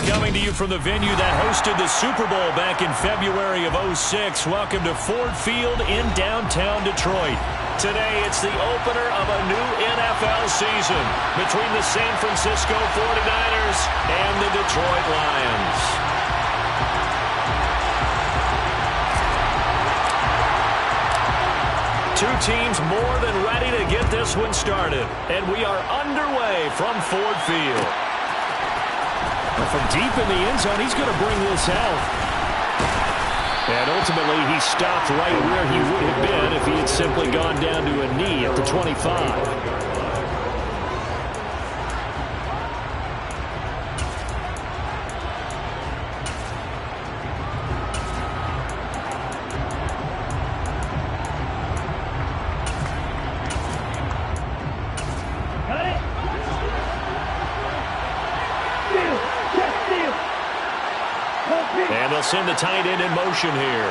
Coming to you from the venue that hosted the Super Bowl back in February of '06. Welcome to Ford Field in downtown Detroit. Today, it's the opener of a new NFL season between the San Francisco 49ers and the Detroit Lions. Two teams more than ready to get this one started, and we are underway from Ford Field. From deep in the end zone, he's going to bring this out. And ultimately, he stopped right where he would have been if he had simply gone down to a knee at the 25. And they'll send the tight end in motion here.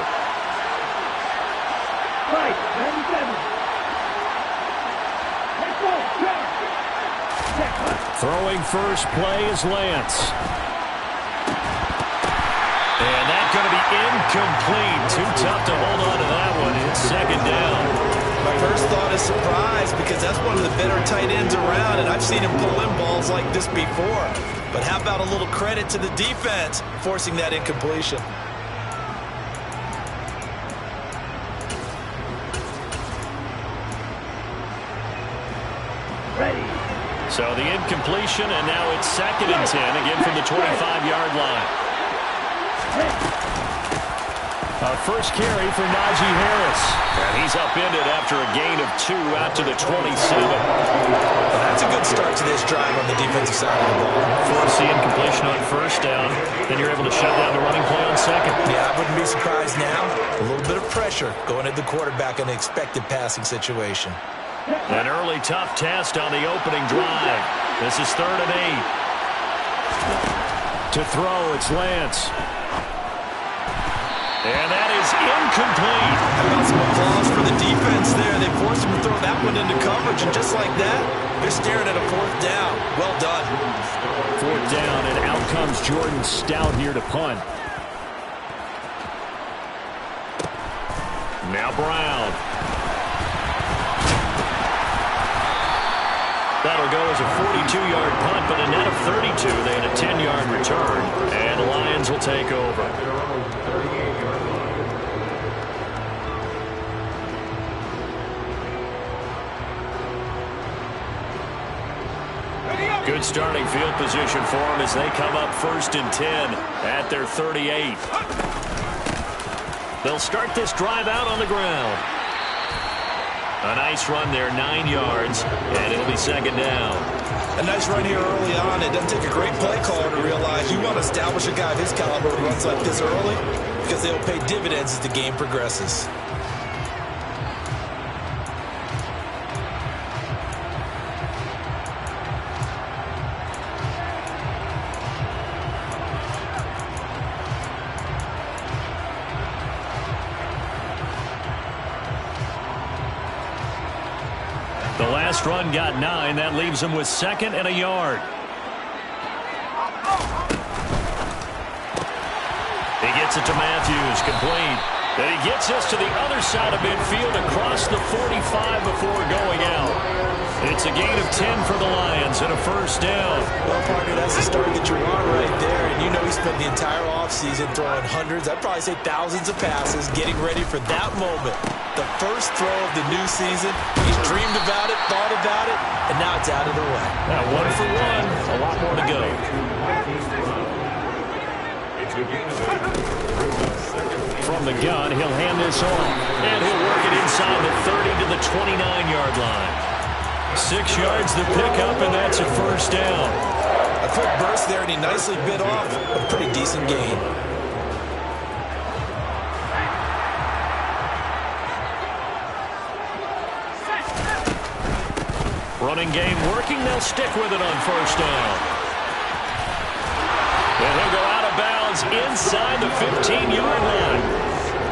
Right, 97. Let's go. Throwing first play is Lance. And that's going to be incomplete. Too tough to hold on to that one. It's second down. My first thought is surprise because that's one of the better tight ends around, and I've seen him pull in balls like this before. But how about a little credit to the defense forcing that incompletion? Ready. So the incompletion, and now it's 2nd and 10, again from the 25-yard line. Our first carry for Najee Harris. And he's upended after a gain of 2 out to the 27. Well, that's a good start to this drive on the defensive side of the ball. Force the incompletion on first down. Then you're able to shut down the running play on second. Yeah, I wouldn't be surprised now. A little bit of pressure going at the quarterback in an expected passing situation. An early tough test on the opening drive. This is 3rd and 8. To throw, it's Lance. And that is incomplete. How about some applause for the defense there? They forced him to throw that one into coverage, and just like that, they're staring at a 4th down. Well done. 4th down, and out comes Jordan Stout here to punt. Now Brown. That'll go as a 42-yard punt, but a net of 32. They had a 10-yard return, and the Lions will take over. Good starting field position for them as they come up 1st and 10 at their 38. They'll start this drive out on the ground. A nice run there, 9 yards, and it'll be 2nd down. A nice run here early on. It doesn't take a great play caller to realize you want to establish a guy of his caliber who runs like this early because they'll pay dividends as the game progresses. The last run got 9. That leaves him with 2nd and a yard. He gets it to Matthews, complete. Then he gets us to the other side of midfield across the 45 before going out. It's a gain of 10 for the Lions and a 1st down. Well, partner, that's the start that you want right there. And you know he spent the entire offseason throwing hundreds, I'd probably say thousands of passes, getting ready for that moment. The first throw of the new season. He's dreamed about it, thought about it, and now it's out of the way. Now 1 for 1, a lot more to go. From the gun, he'll hand this off. And he'll work it inside the 30 to the 29-yard line. 6 yards the pickup, and that's a 1st down. A quick burst there, and he nicely bit off a pretty decent gain. Running game working. They'll stick with it on 1st down. And he'll go out of bounds inside the 15-yard line.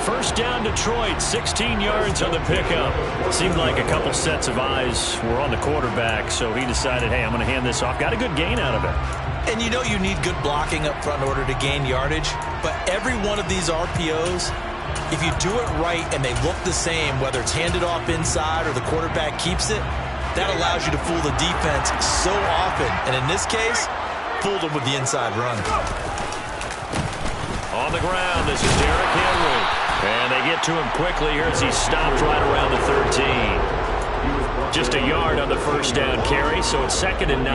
1st down Detroit, 16 yards on the pickup. Seemed like a couple sets of eyes were on the quarterback, so he decided, hey, I'm going to hand this off. Got a good gain out of it. And you know you need good blocking up front in order to gain yardage, but every one of these RPOs, if you do it right and they look the same, whether it's handed off inside or the quarterback keeps it, that allows you to fool the defense so often. And in this case, fooled them with the inside run. On the ground, this is Derrick Henry. And they get to him quickly here as he stopped right around the 13. Just a yard on the first down carry, so it's 2nd and 9.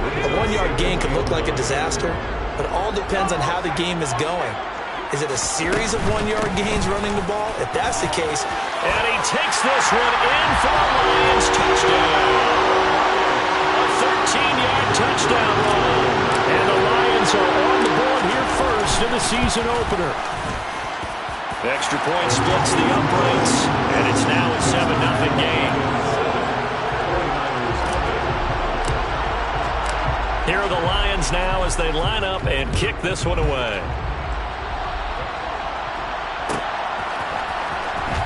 A 1-yard gain can look like a disaster, but all depends on how the game is going. Is it a series of 1-yard gains running the ball? If that's the case. And he takes this one in for the Lions touchdown. A 13-yard touchdown run. And the Lions are on the board here first in the season opener. Extra point splits the uprights, and it's now a 7-0 game. Here are the Lions now as they line up and kick this one away.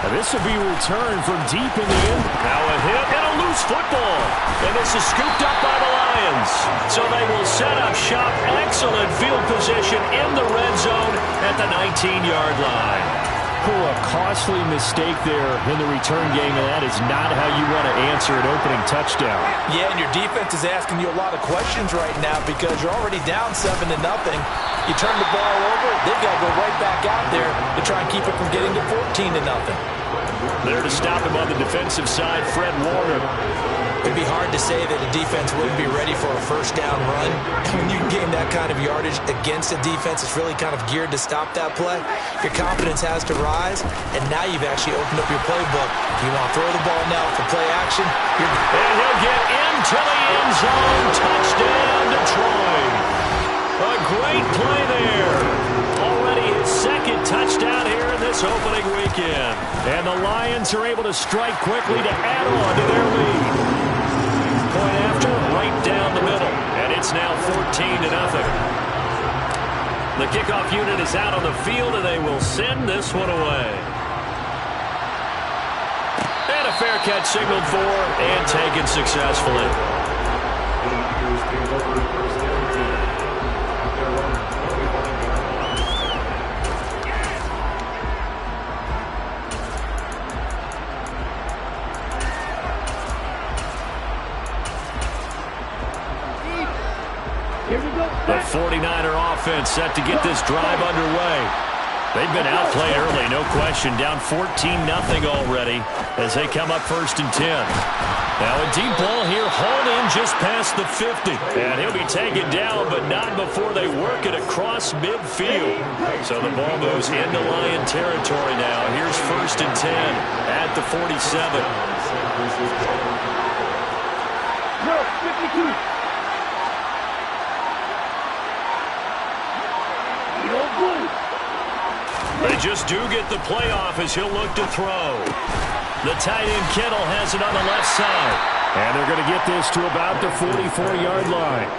Now this will be returned from deep in the end. Now a hit and a loose football. And this is scooped up by the Lions. So they will set up shop. Excellent field position in the red zone at the 19-yard line. A costly mistake there in the return game, and that is not how you want to answer an opening touchdown. Yeah, and your defense is asking you a lot of questions right now because you're already down 7-0. You turn the ball over, they've got to go right back out there to try and keep it from getting to 14-0. There to stop him on the defensive side, Fred Warner. It'd be hard to say that a defense wouldn't be ready for a first down run. When you can gain that kind of yardage against a defense, it's really kind of geared to stop that play. Your confidence has to rise, and now you've actually opened up your playbook. If you want to throw the ball now for play action, and he'll get into the end zone. Touchdown, Detroit. A great play there. Already his 2nd touchdown here in this opening weekend. And the Lions are able to strike quickly to add on to their lead. Point after, right down the middle. And it's now 14-0. The kickoff unit is out on the field, and they will send this one away. And a fair catch signaled for and taken successfully. The 49er offense set to get this drive underway. They've been outplayed early, no question. Down 14-0 already as they come up 1st and 10. Now a deep ball here, hauled in just past the 50. And he'll be taken down, but not before they work it across midfield. So the ball moves into Lion territory now. Here's 1st and 10 at the 47. No, 52. They just do get the playoff as he'll look to throw. The tight end Kittle has it on the left side. And they're going to get this to about the 44-yard line.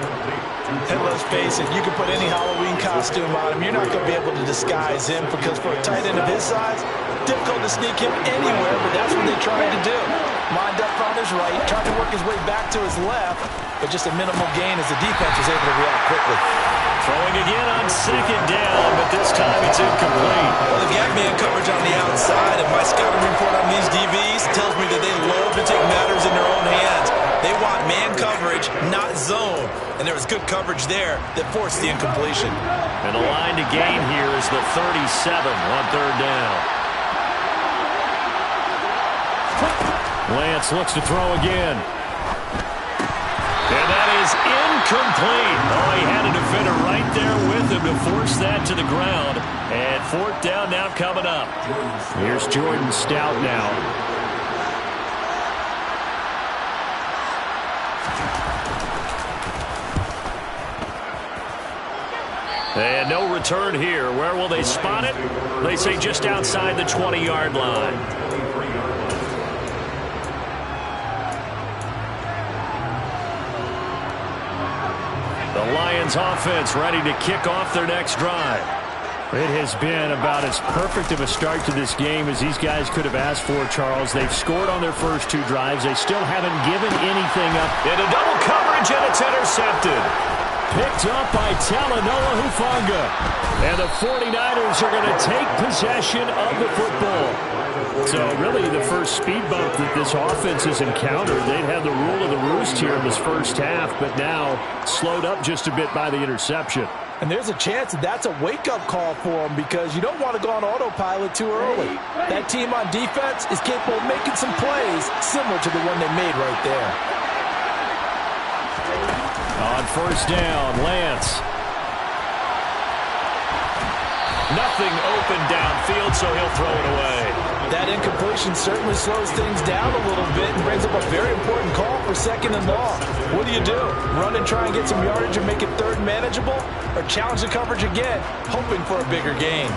And let's face it, you can put any Halloween costume on him. You're not going to be able to disguise him because for a tight end of his size, difficult to sneak him anywhere, but that's what they tried to do. Lined up on his right, tried to work his way back to his left, but just a minimal gain as the defense was able to react quickly. Throwing again on 2nd down, but this time it's incomplete. Well, the gap man coverage on the outside, and my scouting report on these DBs tells me that they love to take matters in their own hands. They want man coverage, not zone. And there was good coverage there that forced the incompletion. And the line to gain here is the 37 on 3rd down. Lance looks to throw again. And that is incomplete. Oh, he had a defender right there with him to force that to the ground. And 4th down now coming up. Here's Jordan Stout now. And no return here. Where will they spot it? They say just outside the 20-yard line. The Lions offense ready to kick off their next drive. It has been about as perfect of a start to this game as these guys could have asked for, Charles. They've scored on their first 2 drives. They still haven't given anything up. Into double coverage, and it's intercepted. Picked up by Talanoa Hufanga. And the 49ers are going to take possession of the football. So really the first speed bump that this offense has encountered. They'd had the rule of the roost here in this first half, but now slowed up just a bit by the interception. And there's a chance that that's a wake-up call for them because you don't want to go on autopilot too early. That team on defense is capable of making some plays similar to the one they made right there. On first down, Lance. Nothing open downfield, so he'll throw it away. That incompletion certainly slows things down a little bit and brings up a very important call for second and long. What do? Run and try and get some yardage and make it third and manageable? Or challenge the coverage again, hoping for a bigger gain?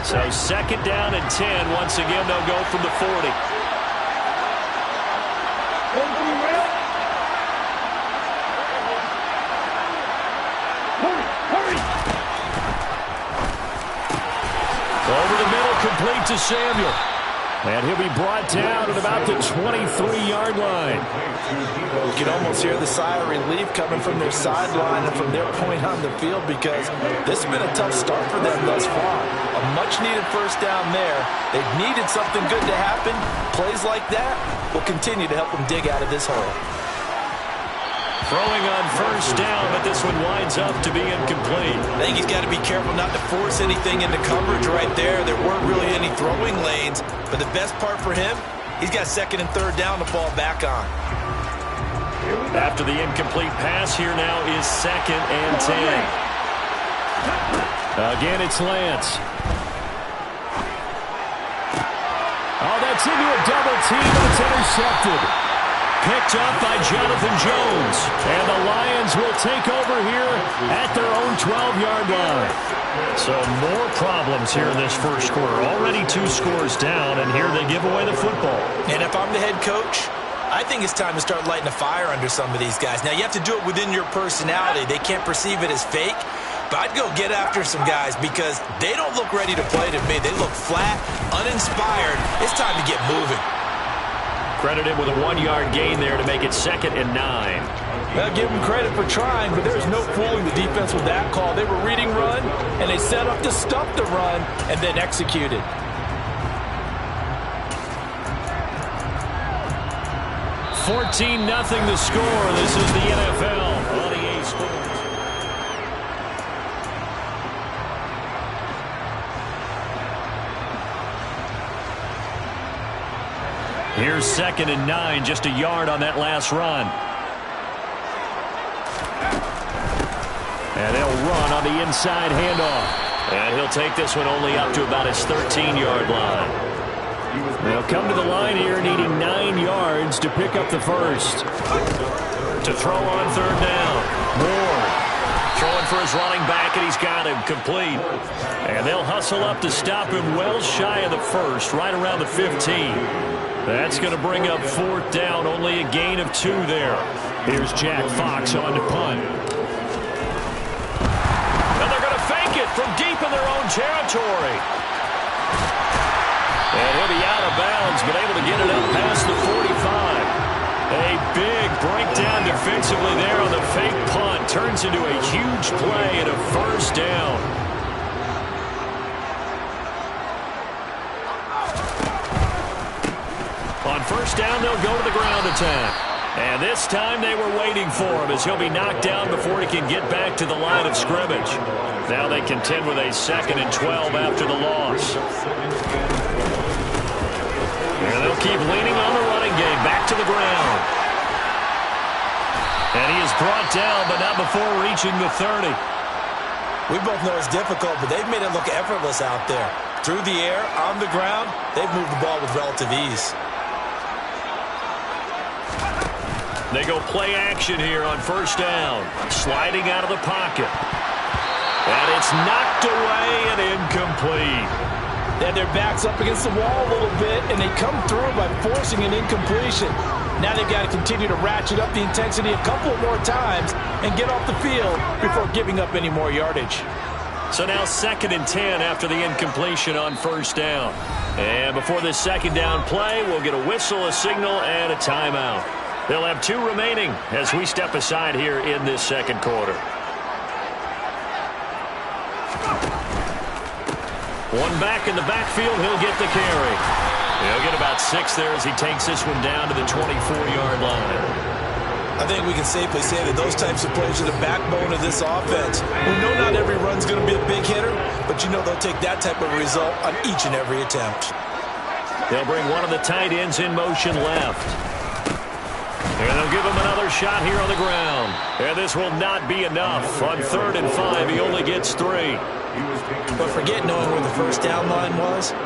So second down and 10. Once again, they'll go from the 40. Over the middle, complete to Samuel. And he'll be brought down at about the 23-yard line. You can almost hear the sigh of relief coming from their sideline and from their point on the field because this has been a tough start for them thus far. A much-needed first down there. They've needed something good to happen. Plays like that will continue to help them dig out of this hole. Throwing on first down, but this one winds up to be incomplete. I think he's got to be careful not to force anything into coverage right there. There weren't really any throwing lanes, but the best part for him, he's got second and third down to fall back on. After the incomplete pass, here now is second and 10. Again, it's Lance. Oh, that's into a double team, and it's intercepted. Picked up by Jonathan Jones. And the Lions will take over here at their own 12-yard line. So more problems here in this first quarter. Already 2 scores down, and here they give away the football. And if I'm the head coach, I think it's time to start lighting a fire under some of these guys. Now, you have to do it within your personality. They can't perceive it as fake. But I'd go get after some guys because they don't look ready to play to me. They look flat, uninspired. It's time to get moving. Credited with a 1-yard gain there to make it second and 9. Well, give them credit for trying, but there's no fooling the defense with that call. They were reading run, and they set up to stop the run and then executed. $14-0 the score. This is the NFL on EA Sports. Here's second and 9, just a yard on that last run. And they'll run on the inside handoff. And he'll take this one only up to about his 13-yard line. They'll come to the line here needing 9 yards to pick up the first. To throw on third down. Moore throwing for his running back, and he's got him complete. And they'll hustle up to stop him well shy of the first, right around the 15. That's going to bring up fourth down, only a gain of 2 there. Here's Jack Fox on to punt. And they're going to fake it from deep in their own territory. And he'll be out of bounds, but able to get it up past the 45. A big breakdown defensively there on the fake punt. Turns into a huge play and a first down. On first down, they'll go to the ground attack. And this time they were waiting for him as he'll be knocked down before he can get back to the line of scrimmage. Now they contend with a second and 12 after the loss. And they'll keep leaning on the running game. Back to the ground. And he is brought down, but not before reaching the 30. We both know it's difficult, but they've made it look effortless out there. Through the air, on the ground, they've moved the ball with relative ease. They go play action here on first down. Sliding out of the pocket. And it's knocked away and incomplete. They had their backs up against the wall a little bit, and they come through by forcing an incompletion. Now they've got to continue to ratchet up the intensity a couple more times and get off the field before giving up any more yardage. So now 2nd and 10 after the incompletion on 1st down. And before this 2nd down play, we'll get a whistle, a signal, and a timeout. They'll have 2 remaining as we step aside here in this 2nd quarter. One back in the backfield, he'll get the carry. He'll get about 6 there as he takes this one down to the 24-yard line. I think we can safely say that those types of plays are the backbone of this offense. We know not every run's going to be a big hitter, but you know they'll take that type of result on each and every attempt. They'll bring one of the tight ends in motion left. And they'll give him another shot here on the ground. And this will not be enough. On 3rd and 5, he only gets 3. But forget knowing where the 1st down line was.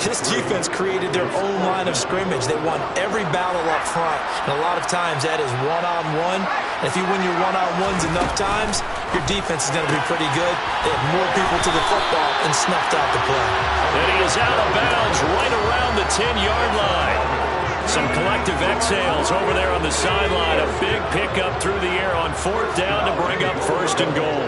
This defense created their own line of scrimmage. They won every battle up front. And a lot of times that is one-on-one. And if you win your one-on-ones enough times, your defense is going to be pretty good. They have more people to the football and snuffed out the play. And he is out of bounds right around the 10-yard line. Some collective exhales over there on the sideline. A big pickup through the air on 4th down to bring up 1st and goal.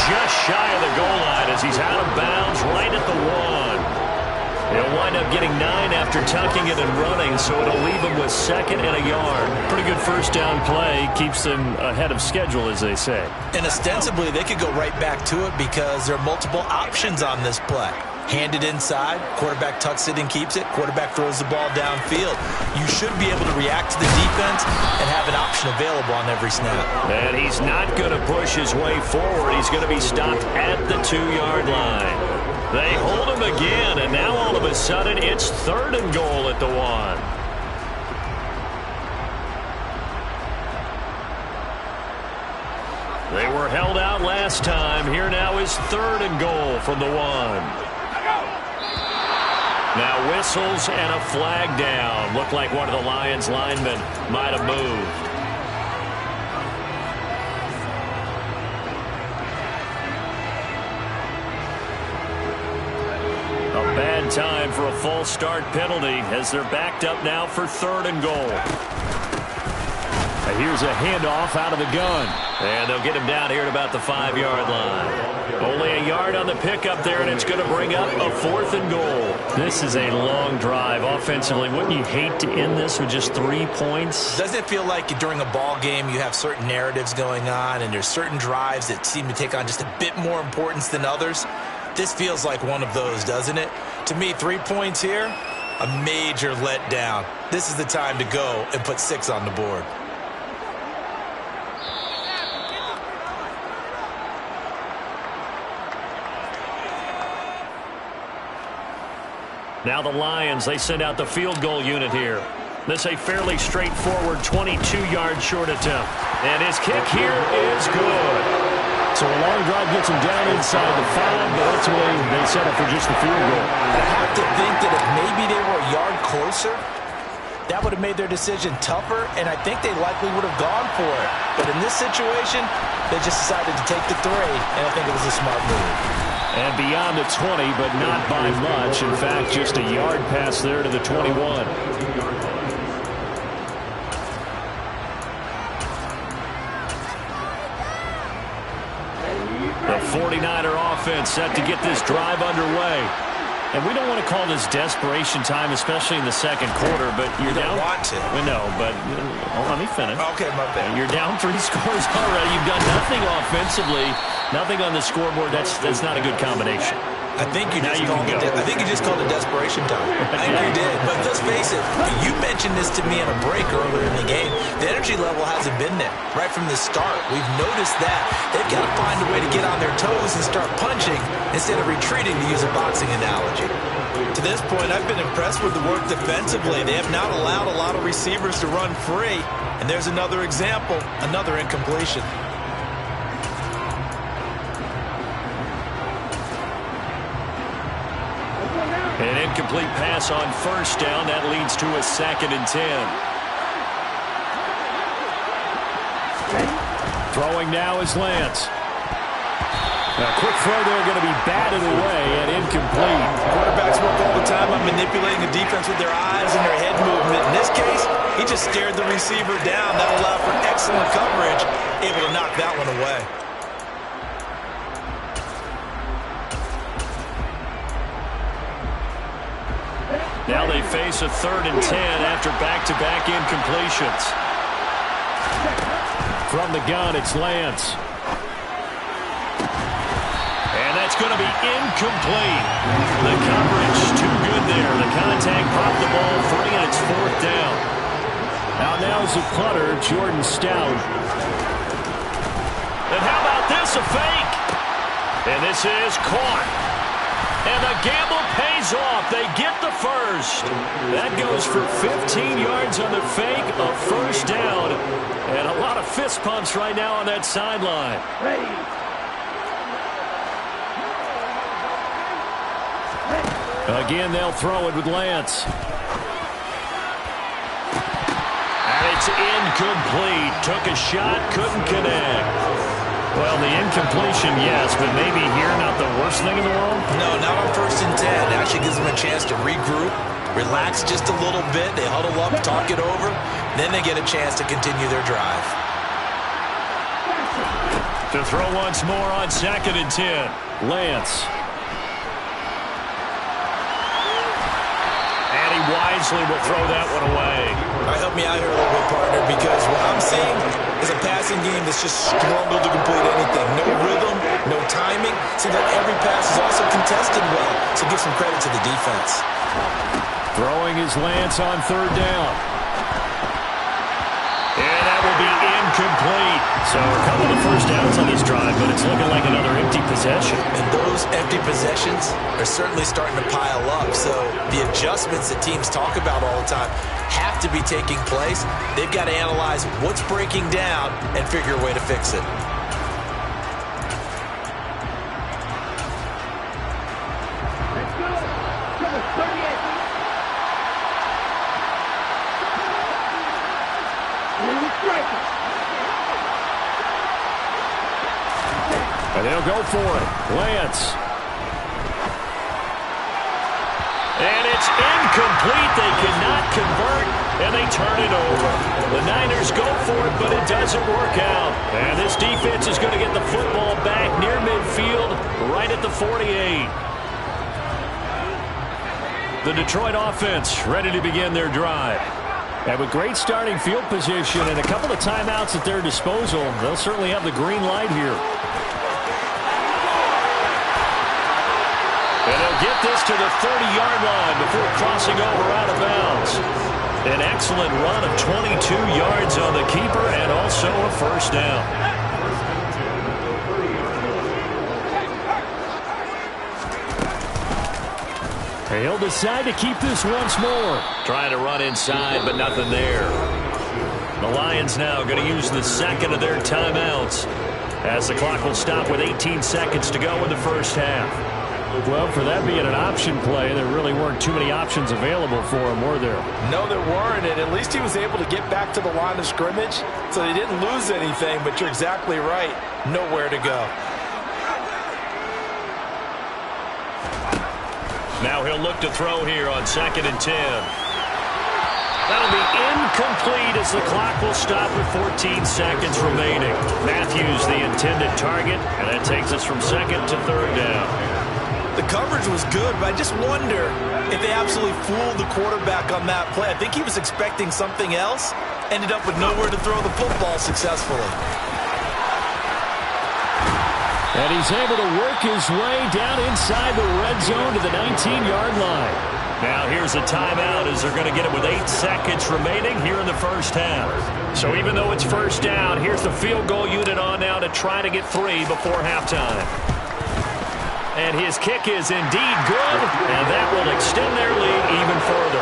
Just shy of the goal line as he's out of bounds right at the 1. He'll wind up getting 9 after tucking it and running, so it'll leave him with 2nd and a yard. Pretty good 1st down play. Keeps them ahead of schedule, as they say. And ostensibly, they could go right back to it because there are multiple options on this play. Handed inside, quarterback tucks it and keeps it, quarterback throws the ball downfield. You should be able to react to the defense and have an option available on every snap. And he's not going to push his way forward. He's going to be stopped at the 2-yard line. They hold him again, and now all of a sudden it's 3rd and goal at the 1. They were held out last time. Here now is 3rd and goal from the 1. Now whistles and a flag down. Looked like one of the Lions linemen might have moved. A bad time for a false start penalty as they're backed up now for 3rd and goal. And here's a handoff out of the gun. And they'll get him down here at about the 5-yard line. Only a yard on the pickup there, and it's going to bring up a 4th and goal. This is a long drive offensively. Wouldn't you hate to end this with just 3 points? Doesn't it feel like during a ball game you have certain narratives going on and there's certain drives that seem to take on just a bit more importance than others? This feels like one of those, doesn't it? To me, 3 points here, a major letdown. This is the time to go and put 6 on the board. Now the Lions, they send out the field goal unit here. This a fairly straightforward 22-yard short attempt. And his kick here is good. So a long drive gets him down inside the 5, but ultimately they settle for just the field goal. I have to think that if maybe they were a yard closer, that would have made their decision tougher, and I think they likely would have gone for it. But in this situation, they just decided to take the 3, and I think it was a smart move. And beyond the 20, but not by much. In fact, just a yard pass there to the 21. The 49er offense set to get this drive underway. And we don't want to call this desperation time, especially in the 2nd quarter, but you're down. You don't want to. We know, but let me finish. Okay, my bad. You're down 3 scores already. You've done nothing offensively, nothing on the scoreboard. That's not a good combination. I think you just called it desperation time. I think you did. But let's face it, you mentioned this to me in a break earlier in the game. The energy level hasn't been there right from the start. We've noticed that. They've got to find a way to get on their toes and start punching instead of retreating, to use a boxing analogy. To this point, I've been impressed with the work defensively. They have not allowed a lot of receivers to run free. And there's another example, another incompletion. An incomplete pass on 1st down. That leads to a 2nd and 10. Throwing now is Lance. A quick throw there going to be batted away and incomplete. Quarterbacks work all the time on manipulating the defense with their eyes and their head movement. In this case, he just stared the receiver down. That allowed for excellent coverage, able to knock that one away. Now they face a 3rd and 10 after back-to-back incompletions. From the gun, it's Lance. And that's going to be incomplete. The coverage, too good there. The contact popped the ball free, and it's 4th down. Now's a punter, Jordan Stout. And how about this, a fake? And this is caught. And the gamble pays off. They get the first. That goes for 15 yards on the fake, a 1st down. And a lot of fist pumps right now on that sideline. Again, they'll throw it with Lance. And it's incomplete. Took a shot, couldn't connect. Well, the incompletion, yes, but maybe here not the worst thing in the world? No, not on 1st and 10. It actually gives them a chance to regroup, relax just a little bit. They huddle up, talk it over. Then they get a chance to continue their drive. To throw once more on 2nd and 10. Lance. And he wisely will throw that one away. All right, help me out here a little bit, partner, because what I'm seeing is a passing game that's just struggled to complete anything. No rhythm, no timing. Seems like every pass is also contested well, so give some credit to the defense. Throwing his Lance on 3rd down. And that will be incomplete. So a couple of 1st downs on this drive, but it's looking like another empty possession. And those empty possessions are certainly starting to pile up. So the adjustments that teams talk about all the time have to be taking place. They've got to analyze what's breaking down and figure a way to fix it. And they'll go for it. Lance. And it's incomplete. They cannot convert, and they turn it over. The Niners go for it, but it doesn't work out. And this defense is going to get the football back near midfield, right at the 48. The Detroit offense ready to begin their drive. And with great starting field position and a couple of timeouts at their disposal, they'll certainly have the green light here. And they'll get this to the 30-yard line before crossing over out of bounds. An excellent run of 22 yards on the keeper and also a 1st down. He'll decide to keep this once more. Trying to run inside, but nothing there. The Lions now going to use the 2nd of their timeouts as the clock will stop with 18 seconds to go in the 1st half. Well, for that being an option play, there really weren't too many options available for him, were there? No, there weren't, and at least he was able to get back to the line of scrimmage, so they didn't lose anything, but you're exactly right. Nowhere to go. Now he'll look to throw here on 2nd and 10. That'll be incomplete as the clock will stop with 14 seconds remaining. Matthews the intended target, and that takes us from 2nd to 3rd down. The coverage was good, but I just wonder if they absolutely fooled the quarterback on that play. I think he was expecting something else, ended up with nowhere to throw the football successfully. And he's able to work his way down inside the red zone to the 19-yard line. Now here's a timeout as they're going to get it with 8 seconds remaining here in the 1st half. So even though it's 1st down, here's the field goal unit on now to try to get 3 before halftime. And his kick is indeed good, and that will extend their lead even further.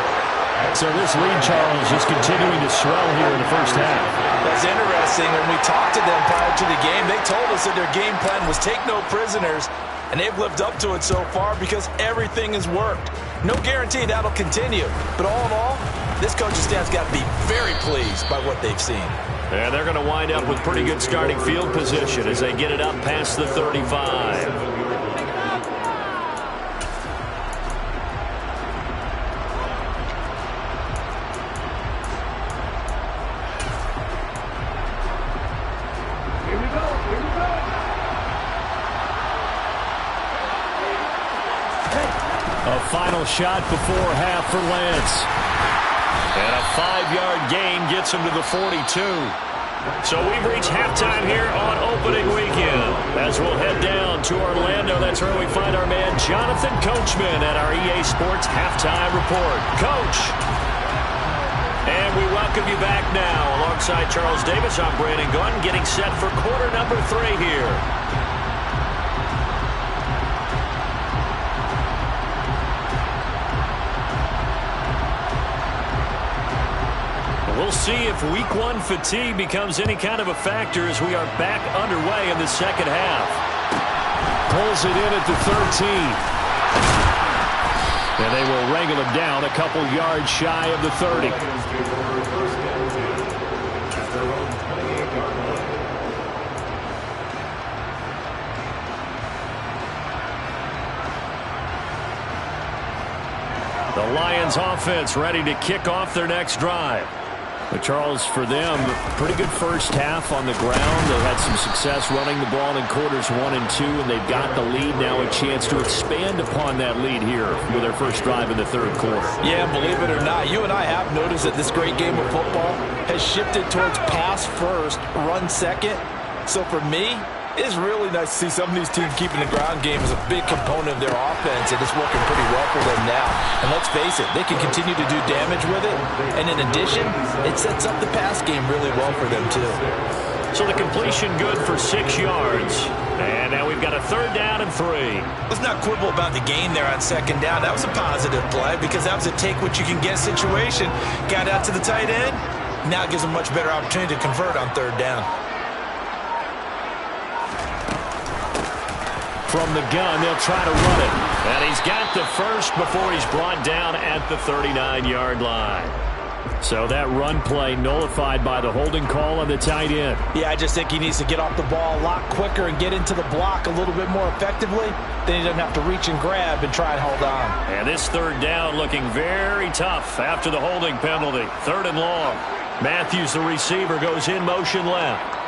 So this lead, Charles, is continuing to swell here in the 1st half. That's interesting. When we talked to them prior to the game, they told us that their game plan was take no prisoners, and they've lived up to it so far because everything has worked. No guarantee that'll continue, but all in all, this coaching staff's got to be very pleased by what they've seen. And they're going to wind up with pretty good starting field position as they get it up past the 35. A final shot before half for Lance. And a 5-yard gain gets him to the 42. So we've reached halftime here on opening weekend. As we'll head down to Orlando, that's where we find our man Jonathan Coachman at our EA Sports Halftime Report. Coach! And we welcome you back now. Alongside Charles Davis, I'm Brandon Gunn, getting set for quarter number 3 here. We'll see if week 1 fatigue becomes any kind of a factor as we are back underway in the second half. Pulls it in at the 13. And they will wrangle him down a couple yards shy of the 30. The Lions offense ready to kick off their next drive. But Charles, for them, pretty good first half on the ground. They had some success running the ball in quarters 1 and 2, and they've got the lead now, a chance to expand upon that lead here with their first drive in the third quarter. Yeah, believe it or not, you and I have noticed that this great game of football has shifted towards pass first, run second. So for me, it's really nice to see some of these teams keeping the ground game as a big component of their offense, and it's working pretty well for them now. And let's face it, they can continue to do damage with it. And in addition, it sets up the pass game really well for them, too. So the completion good for 6 yards. And now we've got a 3rd down and 3. Let's not quibble about the gain there on 2nd down. That was a positive play because that was a take-what-you-can-get situation. Got out to the tight end. Now it gives them a much better opportunity to convert on 3rd down. From the gun, they'll try to run it. And he's got the first before he's brought down at the 39-yard line. So that run play nullified by the holding call on the tight end. Yeah, I just think he needs to get off the ball a lot quicker and get into the block a little bit more effectively. Then he doesn't have to reach and grab and try and hold on. And this 3rd down looking very tough after the holding penalty. 3rd and long. Matthews, the receiver, goes in motion left.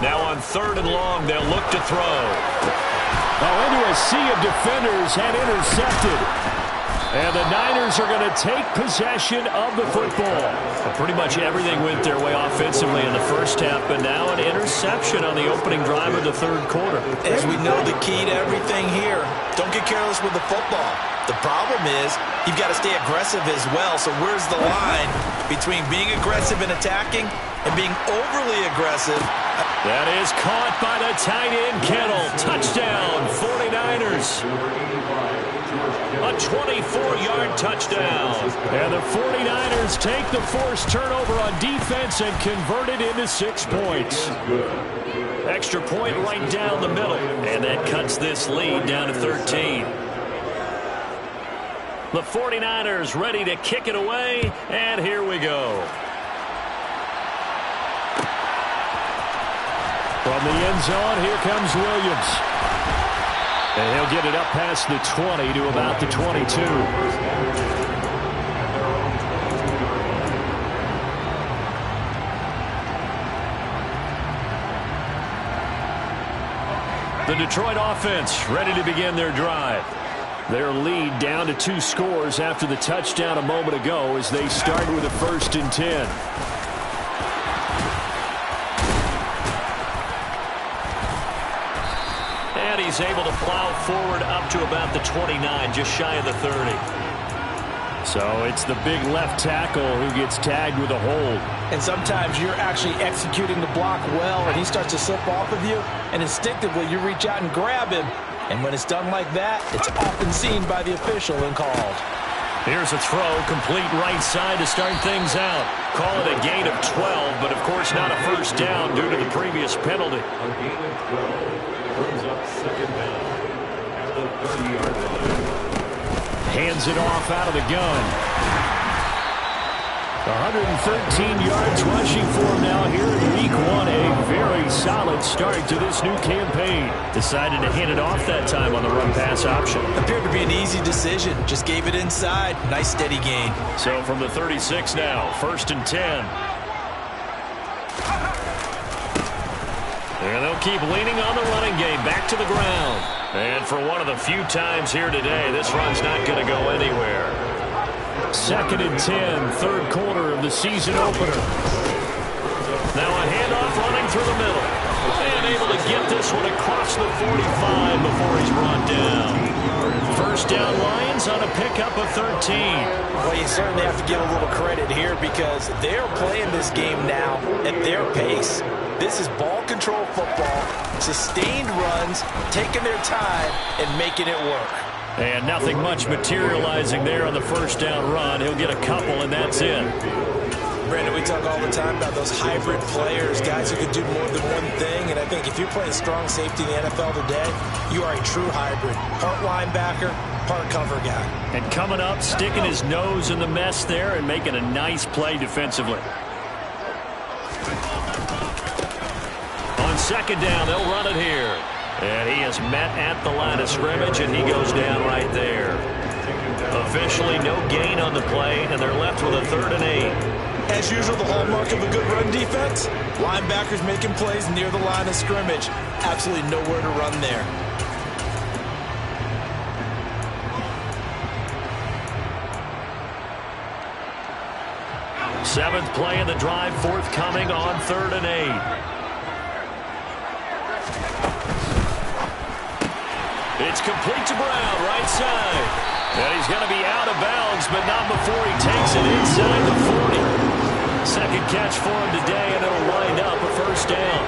Now on 3rd and long, they'll look to throw. Oh, into a sea of defenders and intercepted. And the Niners are going to take possession of the football. Well, pretty much everything went their way offensively in the first half, but now an interception on the opening drive of the 3rd quarter. As we know, the key to everything here, don't get careless with the football. The problem is you've got to stay aggressive as well. So where's the line between being aggressive and attacking and being overly aggressive? That is caught by the tight end, Kittle. Touchdown, 49ers. A 24-yard touchdown. And the 49ers take the forced turnover on defense and convert it into 6 points. Extra point right down the middle. And that cuts this lead down to 13. The 49ers ready to kick it away, and here we go. From the end zone, here comes Williams. And he'll get it up past the 20 to about the 22. The Detroit offense ready to begin their drive. Their lead down to 2 scores after the touchdown a moment ago as they start with a 1st and 10. And he's able to plow forward up to about the 29, just shy of the 30. So it's the big left tackle who gets tagged with a hold. And sometimes you're actually executing the block well, and he starts to slip off of you, and instinctively you reach out and grab him. And when it's done like that, it's often seen by the official and called. Here's a throw, complete right side to start things out. Call it a gain of 12, but of course not a first down due to the previous penalty. Hands it off out of the gun. 113 yards rushing for him now here in week 1. A very solid start to this new campaign. Decided to hand it off that time on the run-pass option. Appeared to be an easy decision. Just gave it inside. Nice steady gain. So from the 36 now, 1st and 10. And they'll keep leaning on the running game. Back to the ground. And for one of the few times here today, this run's not going to go anywhere. 2nd and 10, third quarter of the season opener. Now a handoff running through the middle. And able to get this one across the 45 before he's brought down. First down Lions on a pickup of 13. Well, you certainly have to give a little credit here because they're playing this game now at their pace. This is ball control football, sustained runs, taking their time, and making it work. And nothing much materializing there on the first down run. He'll get a couple, and that's it. Brandon, we talk all the time about those hybrid players, guys who can do more than one thing. And I think if you're playing strong safety in the NFL today, you are a true hybrid. Part linebacker, part cover guy. And coming up, sticking his nose in the mess there and making a nice play defensively. On second down, they'll run it here. And he is met at the line of scrimmage, and he goes down right there. Officially no gain on the play, and they're left with a 3rd and 8. As usual, the hallmark of a good run defense, linebackers making plays near the line of scrimmage. Absolutely nowhere to run there. Seventh play of the drive forthcoming on 3rd and 8. It's complete to Brown, right side. And he's going to be out of bounds, but not before he takes it inside the 40. Second catch for him today, and it'll wind up a first down.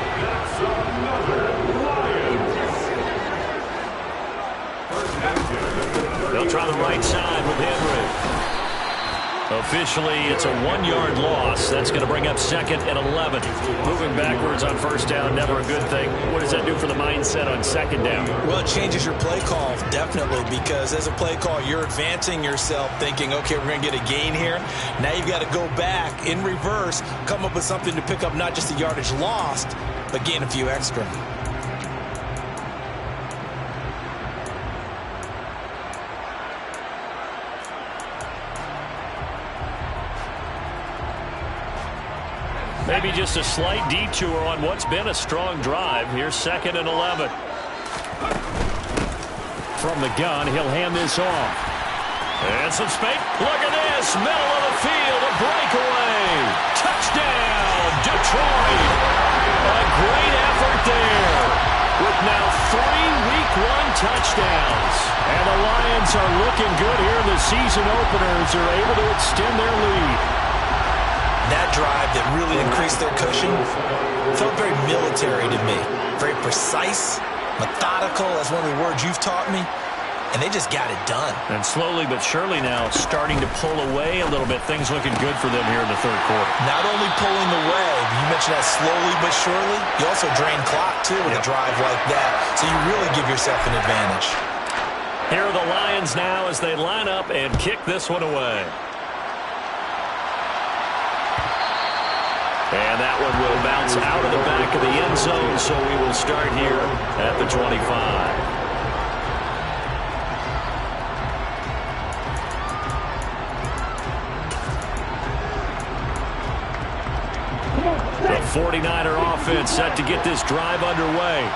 They'll try the right side with Henry. Officially, it's a 1-yard loss. That's going to bring up 2nd and 11. Moving backwards on first down, never a good thing. What does that do for the mindset on 2nd down? Well, it changes your play call, definitely, because as a play call, you're advancing yourself thinking, okay, we're going to get a gain here. Now you've got to go back in reverse, come up with something to pick up not just the yardage lost, but gain a few extra. Maybe just a slight detour on what's been a strong drive. Here's 2nd and 11. From the gun, he'll hand this off. And some space. Look at this. Middle of the field. A breakaway. Touchdown, Detroit. A great effort there. With now 3 Week 1 touchdowns. And the Lions are looking good here in the season openers. They're able to extend their lead. That drive that really increased their cushion felt very military to me. Very precise, methodical, that's one of the words you've taught me. And they just got it done. And slowly but surely now starting to pull away a little bit. Things looking good for them here in the 3rd quarter. Not only pulling away, you mentioned that slowly but surely, you also drain clock too with a drive like that. So you really give yourself an advantage. Here are the Lions now as they line up and kick this one away. And that one will bounce out of the back of the end zone, so we will start here at the 25. The 49er offense set to get this drive underway.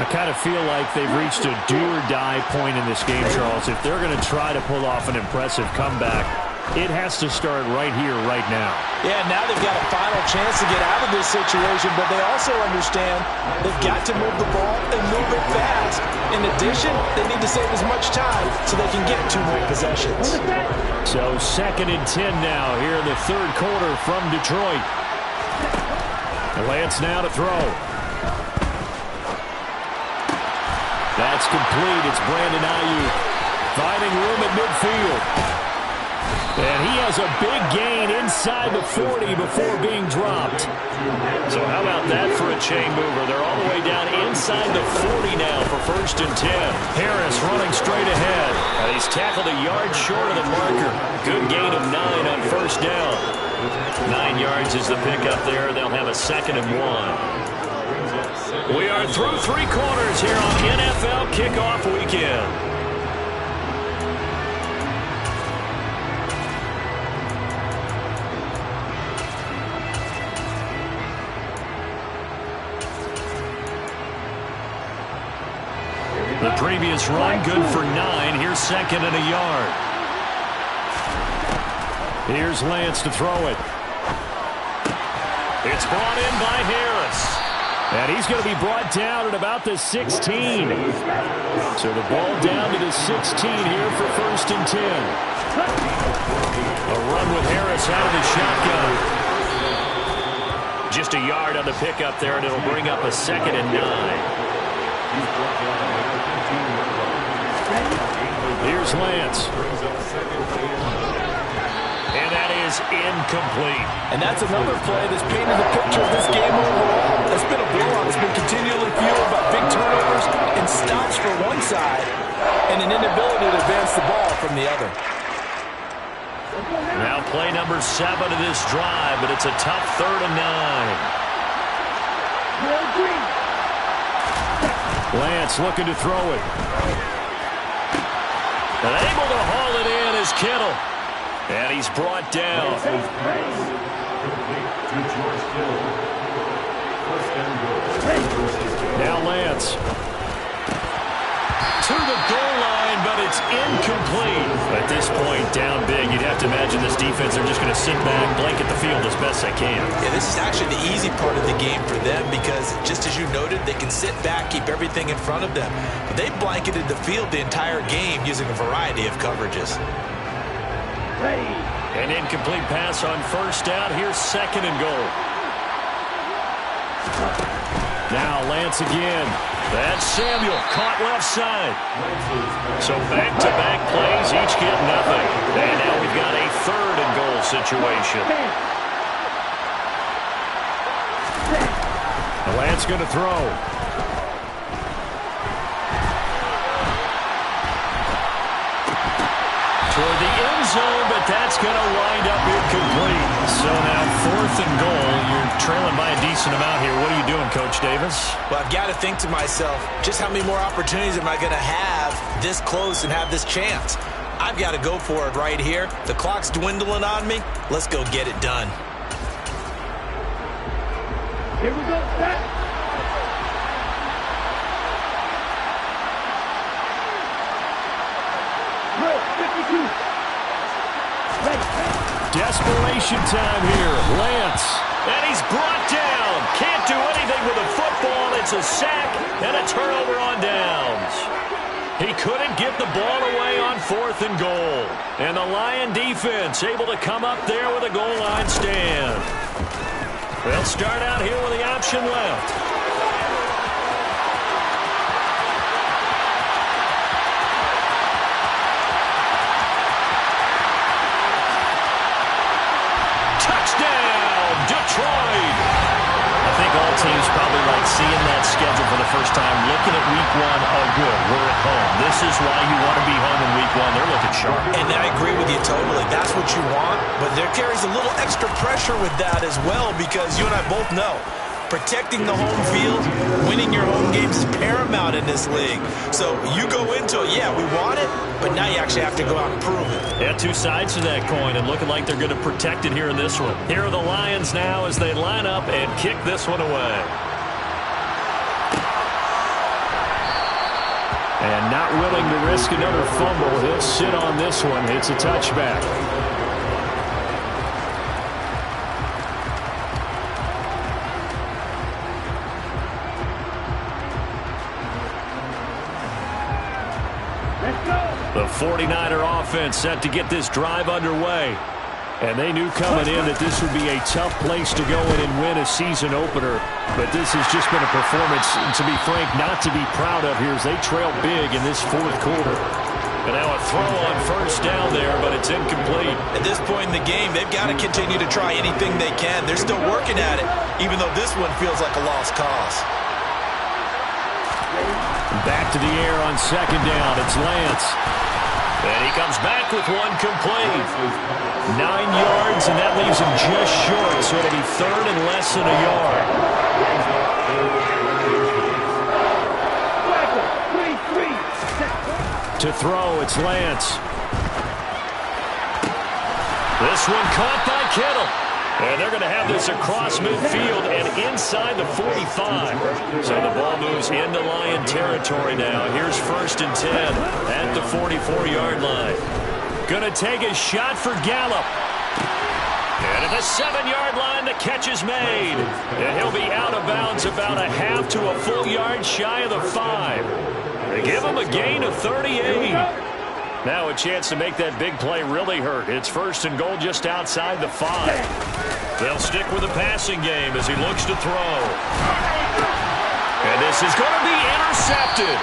I kind of feel like they've reached a do-or-die point in this game, Charles. If they're going to try to pull off an impressive comeback, it has to start right here, right now. Yeah, now they've got a final chance to get out of this situation, but they also understand they've got to move the ball and move it fast. In addition, they need to save as much time so they can get 2 more possessions. So 2nd and 10 now here in the 3rd quarter from Detroit. Lance now to throw. That's complete. It's Brandon Ayuk finding room at midfield. And he has a big gain inside the 40 before being dropped. So how about that for a chain mover? They're all the way down inside the 40 now for 1st and 10. Harris running straight ahead. And he's tackled a yard short of the marker. Good gain of 9 on 1st down. 9 yards is the pickup there. They'll have a 2nd and 1. We are through 3 quarters here on NFL Kickoff Weekend. The previous run, good for 9. Here's second and a yard. Here's Lance to throw it. It's brought in by Harris. And he's going to be brought down at about the 16. So the ball down to the 16 here for 1st and 10. A run with Harris out of the shotgun. Just a yard on the pickup there, and it'll bring up a 2nd and 9. Here's Lance. And that is incomplete. And that's another play that's painted the picture of this game overall. It's been a blowout. It's been continually fueled by big turnovers and stops for one side and an inability to advance the ball from the other. Now play number 7 of this drive, but it's a tough 3rd and 9. Lance looking to throw it. And able to haul it in is Kittle. And he's brought down. Now Lance. To the goal line, but it's incomplete. At this point, down big, you'd have to imagine this defense are just going to sit back, blanket the field as best they can. Yeah, this is actually the easy part of the game for them because, just as you noted, they can sit back, keep everything in front of them. But they blanketed the field the entire game using a variety of coverages. An incomplete pass on 1st down. Here's 2nd and goal. Now Lance again. That's Samuel, caught left side. So back-to-back plays, each get nothing. And now we've got a 3rd and goal situation. Lance going to throw. Toward the end zone, but that's going to wind up incomplete. So now 4th and goal. You're trailing by a decent amount here. What are you doing, Coach Davis? Well, I've got to think to myself, just how many more opportunities am I going to have this close and have this chance? I've got to go for it right here. The clock's dwindling on me. Let's go get it done. Here we go, set. Drill, 52. Desperation time here. Lance. And he's brought down. Can't do anything with a football. It's a sack and a turnover on downs. He couldn't get the ball away on 4th and goal. And the Lion defense able to come up there with a goal line stand. They'll start out here with the option left. Detroit. I think all teams probably like seeing that schedule for the first time, looking at week 1, oh good, we're at home. This is why you want to be home in week 1. They're looking sharp. And I agree with you totally. That's what you want, but there carries a little extra pressure with that as well because you and I both know protecting the home field, winning your home games is paramount in this league. So you go into it, yeah, we want it, but now you actually have to go out and prove it. Yeah, 2 sides to that coin, and looking like they're going to protect it here in this one. Here are the Lions now as they line up and kick this one away. And not willing to risk another fumble. He'll sit on this one. It's a touchback. The 49er offense set to get this drive underway. And they knew coming in that this would be a tough place to go in and win a season opener. But this has just been a performance, to be frank, not to be proud of here as they trail big in this 4th quarter. And now a throw on 1st down there, but it's incomplete. At this point in the game, they've got to continue to try anything they can. They're still working at it, even though this one feels like a lost cause. Back to the air on 2nd down. It's Lance. And he comes back with one complete. 9 yards, and that leaves him just short, so it'll be 3rd and less than a yard. To throw, it's Lance. This one caught by Kittle. And they're going to have this across midfield and inside the 45. So the ball moves into Lion territory now. Here's 1st and 10 at the 44-yard line. Going to take a shot for Gallup. And at the 7-yard line, the catch is made. And he'll be out of bounds about a half to a full yard shy of the 5. They give him a gain of 38. Now a chance to make that big play really hurt. It's 1st and goal just outside the 5. They'll stick with the passing game as he looks to throw. And this is going to be intercepted.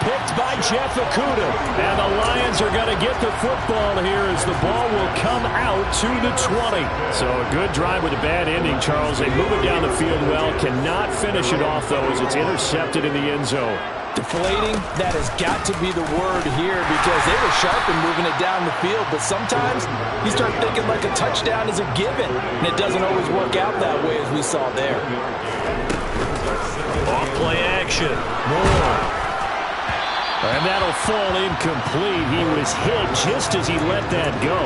Picked by Jeff Okudah. And the Lions are going to get the football here as the ball will come out to the 20. So a good drive with a bad ending, Charles. They move it down the field well. Cannot finish it off, though, as it's intercepted in the end zone. Deflating, that has got to be the word here because they were sharp in moving it down the field, but sometimes you start thinking like a touchdown is a given, and it doesn't always work out that way as we saw there. Off play action. Moore. And that'll fall incomplete. He was hit just as he let that go.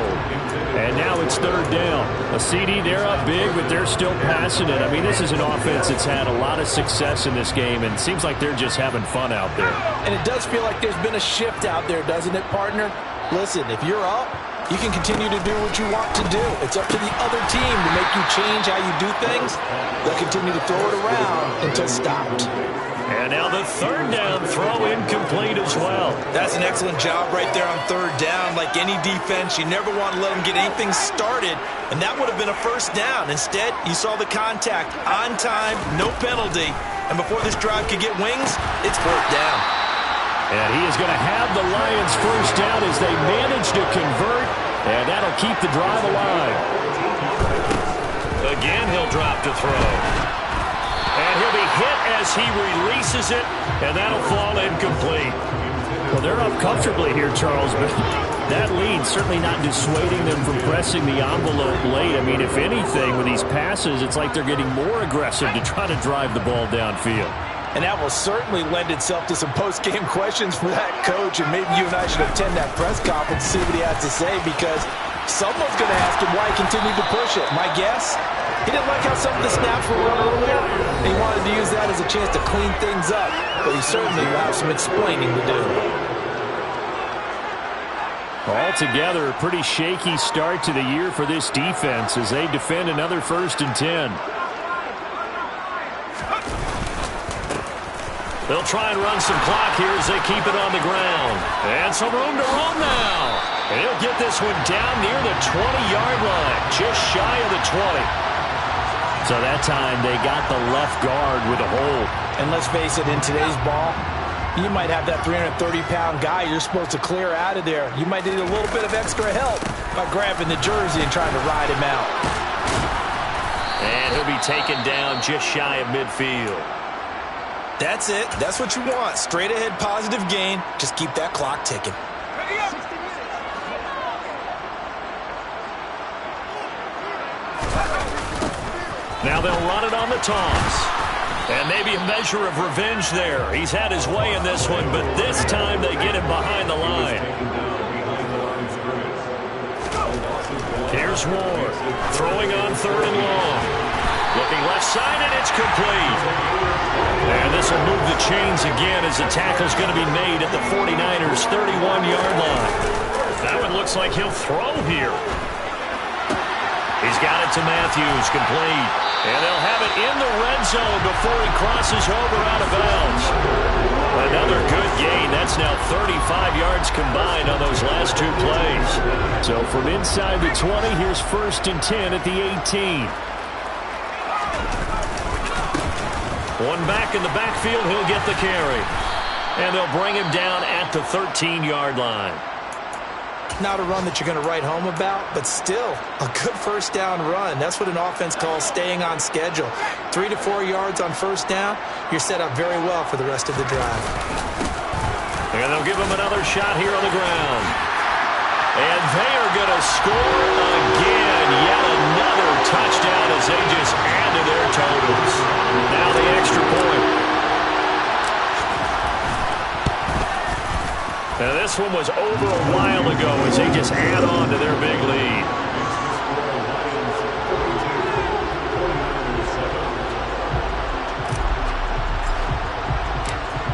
And now it's 3rd down. A CD, they're up big, but they're still passing it. I mean, this is an offense that's had a lot of success in this game, and it seems like they're just having fun out there. And it does feel like there's been a shift out there, doesn't it, partner? Listen, if you're up, you can continue to do what you want to do. It's up to the other team to make you change how you do things. They'll continue to throw it around until stopped. And now the 3rd down throw incomplete as well. That's an excellent job right there on 3rd down. Like any defense, you never want to let them get anything started, and that would have been a 1st down. Instead, you saw the contact on time, no penalty, and before this drive could get wings, it's 4th down. And he is going to have the Lions 1st down as they manage to convert, and that'll keep the drive alive. Again, he'll drop to throw. And he'll be hit as he releases it, and that'll fall incomplete. Well, they're up comfortably here, Charles, but that lead certainly not dissuading them from pressing the envelope late. I mean, if anything, with these passes, it's like they're getting more aggressive to try to drive the ball downfield. And that will certainly lend itself to some post-game questions for that coach, and maybe you and I should attend that press conference to see what he has to say, because someone's going to ask him why he continued to push it. My guess? He didn't like how some of the snaps were run earlier. He wanted to use that as a chance to clean things up. But he certainly will have some explaining to do. Altogether, a pretty shaky start to the year for this defense as they defend another 1st and 10. They'll try and run some clock here as they keep it on the ground. And some room to run now. And he'll get this one down near the 20-yard line, just shy of the 20. So that time they got the left guard with a hold. And let's face it, in today's ball, you might have that 330-pound guy you're supposed to clear out of there. You might need a little bit of extra help by grabbing the jersey and trying to ride him out. And he'll be taken down just shy of midfield. That's it. That's what you want. Straight ahead positive gain. Just keep that clock ticking. Now they'll run it on the toss. And maybe a measure of revenge there. He's had his way in this one, but this time they get him behind the line. Here's Ward, throwing on 3rd and long. Looking left side, and it's complete. And this will move the chains again as the tackle's going to be made at the 49ers' 31-yard line. That one looks like he'll throw here. He's got it to Matthews, complete. And they'll have it in the red zone before he crosses over out of bounds. Another good gain. That's now 35 yards combined on those last 2 plays. So from inside the 20, here's 1st and 10 at the 18. One back in the backfield, he'll get the carry. And they'll bring him down at the 13-yard line. Not a run that you're going to write home about, but still a good 1st down run. That's what an offense calls staying on schedule. 3 to 4 yards on 1st down, you're set up very well for the rest of the drive. And they'll give him another shot here on the ground. And they are going to score again. Yet another touchdown as they just add to their totals. Now the extra point. Now this one was over a while ago as they just add on to their big lead.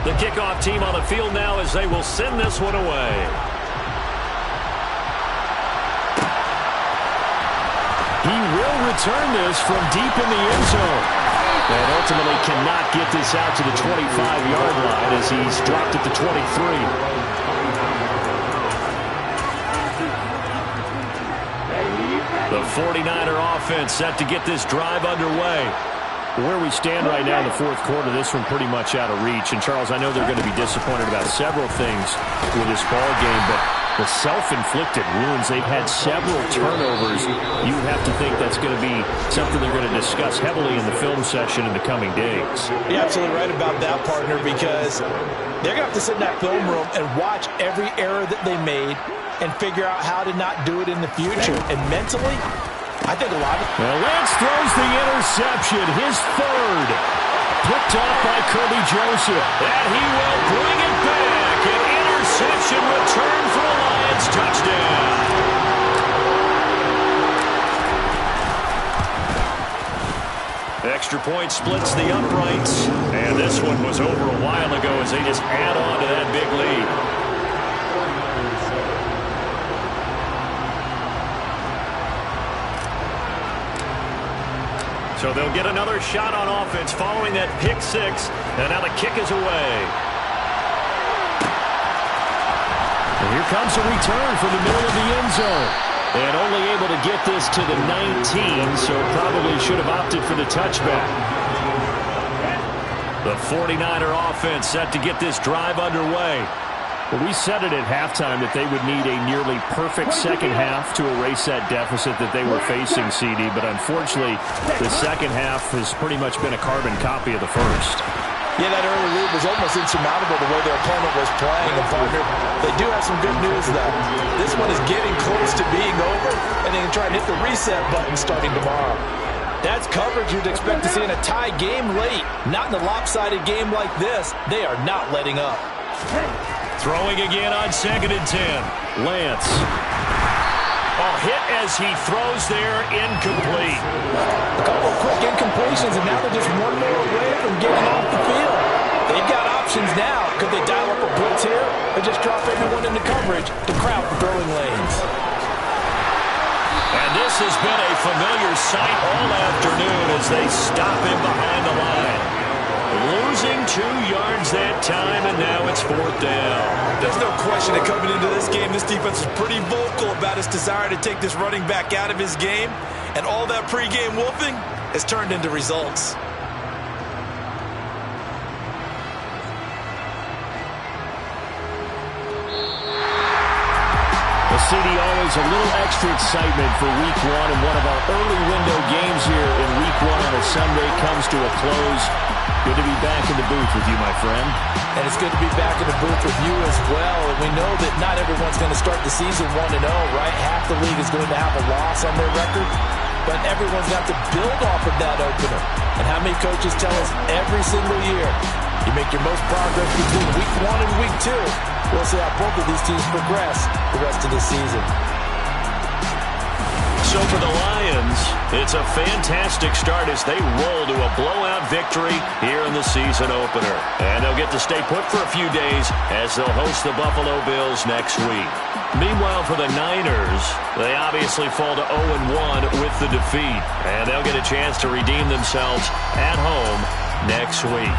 The kickoff team on the field now as they will send this one away. He will return this from deep in the end zone. And ultimately cannot get this out to the 25-yard line as he's dropped at the 23. The 49er offense set to get this drive underway. Where we stand right now in the fourth quarter, this one pretty much out of reach. And, Charles, I know they're going to be disappointed about several things with this ball game, but the self-inflicted wounds, they've had several turnovers. You would have to think that's going to be something they're going to discuss heavily in the film session in the coming days. You're absolutely right about that, partner, because they're going to have to sit in that film room and watch every error that they made and figure out how to not do it in the future. And mentally, I think a lot of... Well, Lance throws the interception, his third. Picked off by Kirby Joseph. And he will bring it back. An interception return for a Lions touchdown. Extra point splits the uprights. And this one was over a while ago as they just add on to that big lead. So they'll get another shot on offense following that pick six. And now the kick is away. And here comes a return from the middle of the end zone. And only able to get this to the 19, so probably should have opted for the touchback. The 49er offense set to get this drive underway. Well, we said it at halftime that they would need a nearly perfect second half to erase that deficit that they were facing, CD. But unfortunately, the second half has pretty much been a carbon copy of the first. Yeah, that early lead was almost insurmountable the way their opponent was playing. And, partner, they do have some good news, though. This one is getting close to being over, and they can try and hit the reset button starting tomorrow. That's coverage you'd expect to see in a tie game late. Not in a lopsided game like this. They are not letting up. Throwing again on 2nd and 10. Lance. Oh, hit as he throws there, incomplete. A couple of quick incompletions, and now they're just one more away from getting off the field. They've got options now. Could they dial up a blitz here or just drop everyone into coverage to crowd the throwing lanes? And this has been a familiar sight all afternoon as they stop him behind the line. Losing 2 yards that time, and now it's 4th down. There's no question that coming into this game, this defense is pretty vocal about its desire to take this running back out of his game, and all that pregame wolfing has turned into results. The CD always a little extra excitement for Week 1, and one of our early window games here in Week 1 on a Sunday comes to a close. Good to be back in the booth with you, my friend. And it's good to be back in the booth with you as well. And we know that not everyone's going to start the season 1-0, right? Half the league is going to have a loss on their record. But everyone's got to build off of that opener. And how many coaches tell us every single year, you make your most progress between Week 1 and Week 2. We'll see how both of these teams progress the rest of the season. So for the Lions, it's a fantastic start as they roll to a blowout victory here in the season opener. And they'll get to stay put for a few days as they'll host the Buffalo Bills next week. Meanwhile, for the Niners, they obviously fall to 0-1 with the defeat. And they'll get a chance to redeem themselves at home next week.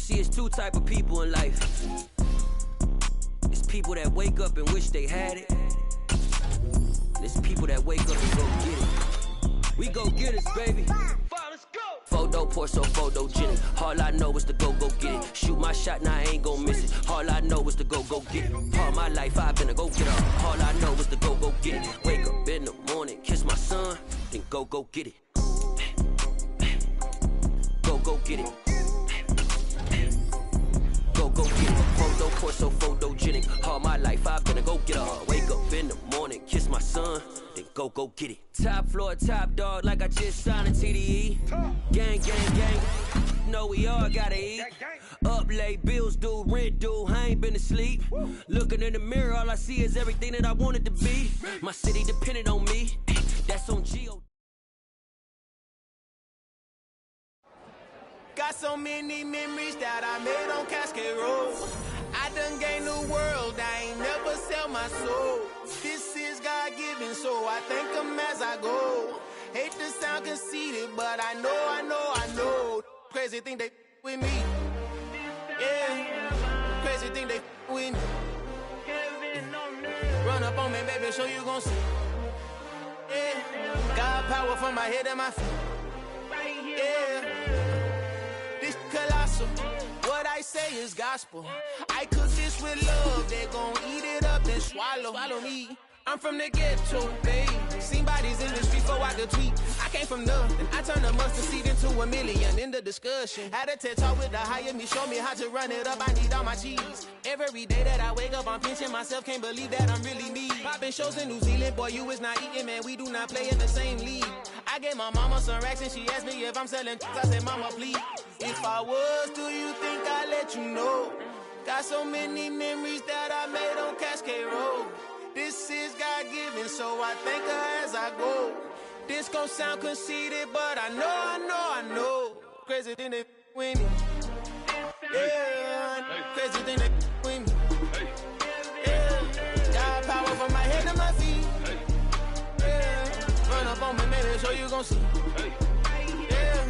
see, it's two type of people in life. It's people that wake up and wish they had it. It's people that wake up and go get it. We go get it, baby. Photo poor, so photogenic. All I know is to go get it. Shoot my shot, now I ain't gon' miss it. All I know is to go get it. All my life I've been a go getter. All I know is to go get it. Wake up in the morning, kiss my son, then go get it. Go get it. Go get it. Photo poor, so photogenic. All my life I've been a go getter. Wake up in the morning, kiss my son, then go get it. Top floor, top dog, like I just signed a TDE. Gang. Know we all gotta eat. Up late, bills due, rent due, I ain't been asleep. Looking in the mirror, all I see is everything that I wanted to be. My city depended on me. That's on Geo. Got so many memories that I made on Cascade Road. I done gained the world, I ain't never sell my soul. This is God-given, so I thank him as I go. Hate to sound conceited, but I know. Crazy thing they with me. Yeah, crazy thing they with me. Run up on me, baby, show you gon' see. Yeah, God power from my head and my feet. Yeah. This colossal, what I say is gospel. I cook this with love, they gon' eat it up and swallow me. I'm from the ghetto, babe. Seen bodies in the street before I could tweet. I came from nothing, I turned a mustard seed into a million. In the discussion, had a TED talk with the higher me, show me how to run it up. I need all my cheese. Every day that I wake up, I'm pinching myself, can't believe that I'm really me. Popping shows in New Zealand, boy, you is not eating, man. We do not play in the same league. I gave my mama some racks and she asked me if I'm selling. I said, mama, please. If I was, do you think I'd let you know? Got so many memories that I made on Cascade Road. This is God-given, so I thank her as I go. This gon' sound conceited, but I know. Crazy thing they with me. Yeah, crazy thing they with me. Yeah, got power from my head to my feet. Yeah, run up on me, maybe so you gon' see. Yeah.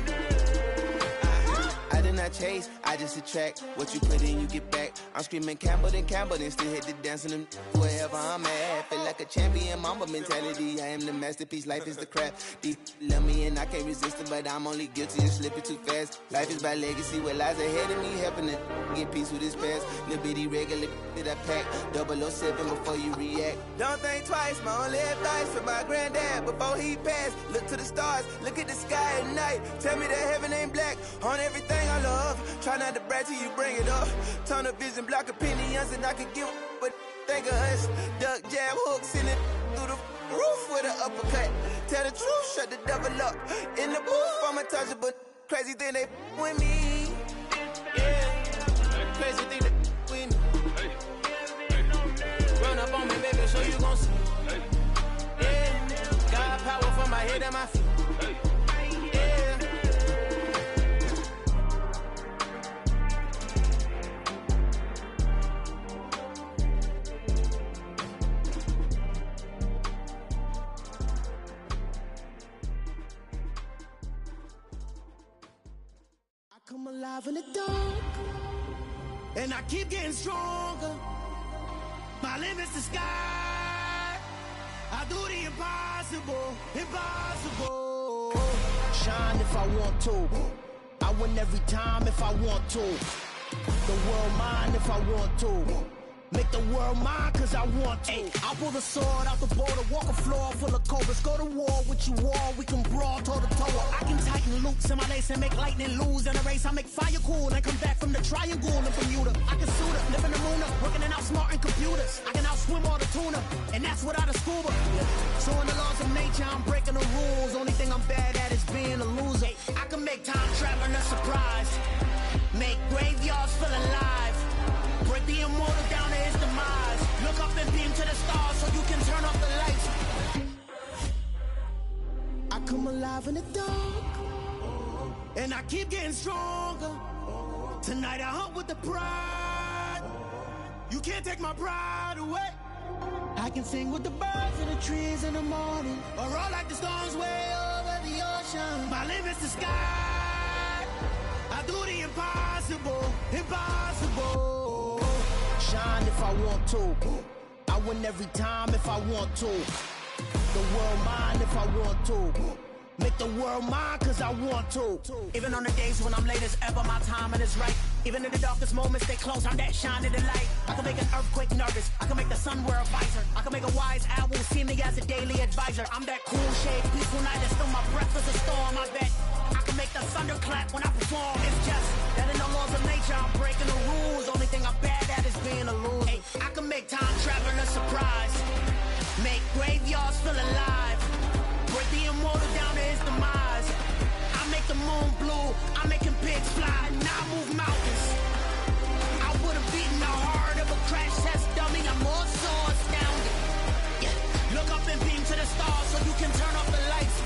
I did not chase, I just attract. What you put in, you get back. I'm screaming Campbell, then still hit the dance and wherever I'm at. Feel like a champion, mamba mentality. I am the masterpiece, life is the crap. Deep love me and I can't resist it, but I'm only guilty of slipping too fast. Life is by legacy, what lies ahead of me, helping to get peace with this past. Little bitty regular that I pack, 007 before you react. Don't think twice, my only advice for my granddad before he passed. Look to the stars, look at the sky at night. Tell me that heaven ain't black on everything I love. Try not to brag till you bring it up. Turn of vision, block opinions, and I could give but think of us. Duck, jab, hooks in it through the roof with an uppercut. Tell the truth, shut the devil up. In the booth, I'm untouchable. Crazy thing they with me. Yeah, crazy thing they with me. Run up on me, baby, so you gon' see. Yeah, got power from my head and my feet. Yeah. Come alive in the dark, and I keep getting stronger. My limit's the sky. I do the impossible. Shine if I want to. I win every time if I want to. The world mine if I want to. Make the world mine cause I want to. Ay, I'll pull the sword out the border, walk a floor full of cobras. Go to war with you all, we can brawl toe to toe. I can tighten loops in my lace and make lightning lose in a race. I make fire cool and come back from the triangle in Bermuda. I can suit up, live in the moon up, working and outsmarting computers. I can outswim all the tuna, and that's without a scuba. So in the laws of nature, I'm breaking the rules. Only thing I'm bad at is being a loser. I can make time traveling a surprise, make graveyards feel alive. Break the immortal down to his demise. Look up and beam to the stars so you can turn off the lights. I come alive in the dark, and I keep getting stronger. Tonight I hunt with the pride. You can't take my pride away. I can sing with the birds and the trees in the morning, or roll like the storms way over the ocean. My limit's the sky. I I do the impossible, impossible. Shine if I want to. I win every time if I want to. The world mine if I want to. Make the world mine cause I want to. Even on the days when I'm late as ever, my timing is right. Even in the darkest moments, they close, I'm that shining the light. I can make an earthquake nervous, I can make the sun wear a visor. I can make a wise owl see me as a daily advisor. I'm that cool shade, peaceful night, and still my breath is a storm, I bet. I can make the thunder clap when I perform. It's just that in the laws of nature, I'm breaking the rules. Only thing I'm bad at is being a loser. Hey, I can make time travel a surprise. Make graveyards feel alive. Break the immortal down to his demise. I make the moon blue, I'm making pigs fly. Now I move mountains. I would've beaten the heart of a crash test dummy. I'm more so astounded. Yeah. Look up and beam to the stars so you can turn off the lights.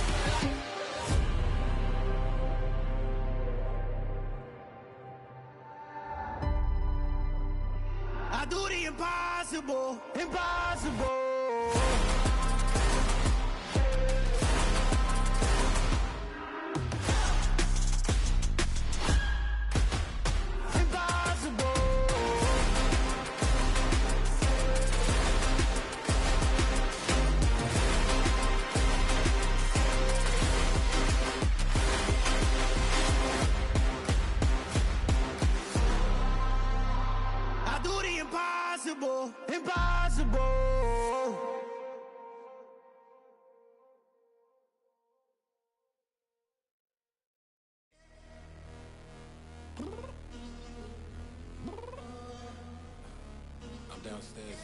I do the impossible, impossible. Impossible, impossible. I'm downstairs.